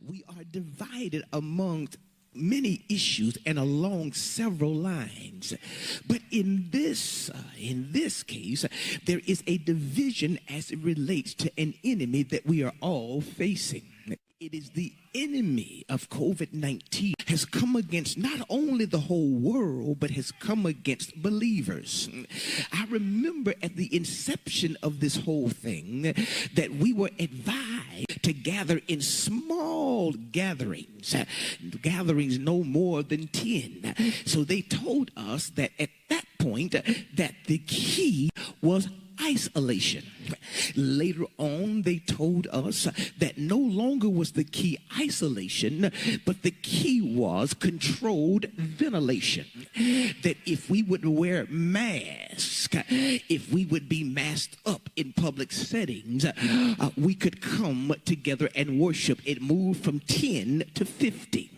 we are divided amongst many issues and along several lines. But in this case, there is a division as it relates to an enemy that we are all facing. It is the enemy of COVID-19 has come against not only the whole world, but has come against believers. I remember at the inception of this whole thing that we were advised to gather in small gatherings no more than 10. So they told us that at that point that the key was isolation. Later on, they told us that no longer was the key isolation, but the key was controlled ventilation. That if we would wear masks, if we would be masked up in public settings, we could come together and worship. It moved from 10 to 50.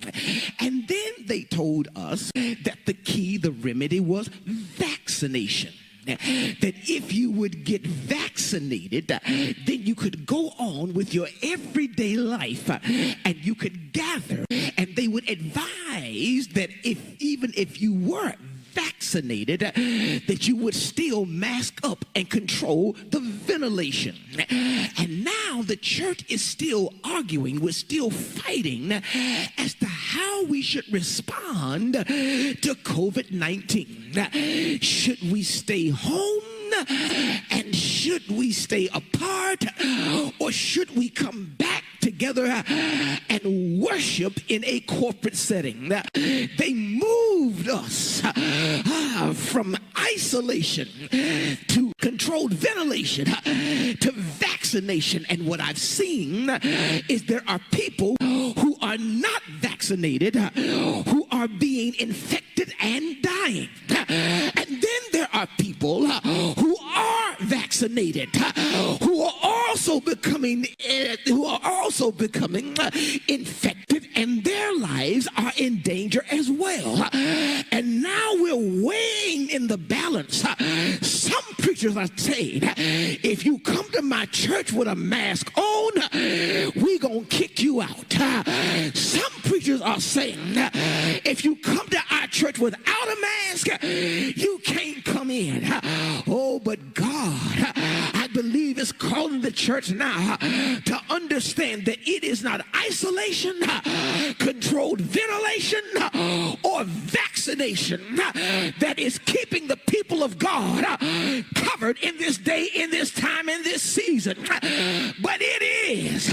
And then they told us that the key, the remedy was vaccination. That if you would get vaccinated, then you could go on with your everyday life and you could gather. And they would advise that even if you were vaccinated, that you would still mask up and control the ventilation. And now the church is still arguing, we're still fighting as to how we should respond to COVID-19. Should we stay home? And should we stay apart, or should we come back together and worship in a corporate setting? They moved us from isolation to controlled ventilation to vaccination. And what I've seen is there are people who are not vaccinated who are being infected and dying. And then there are people who are vaccinated who are also becoming infected, and their lives are in danger as well. And now we're weighing in the balance. Some preachers are saying, if you come to my church with a mask on, we gonna kick you out. Some preachers are saying, if you come to our church without a mask, you can't come in. Oh, but God, I believe is calling the church now to understand that it is not isolation, controlled ventilation, or vaccination that is keeping the people of God covered in this day, in this time, in this season. But it is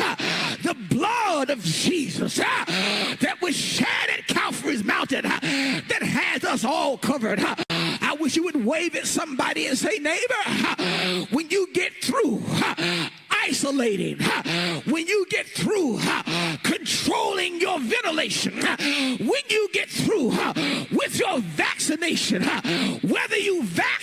the blood of Jesus that was shed at Calvary's mountain that has us all covered. I wish you would wave at somebody and say, neighbor, when you get through isolating, when you get through controlling your ventilation, when you get through with your vaccination, whether you vaccinated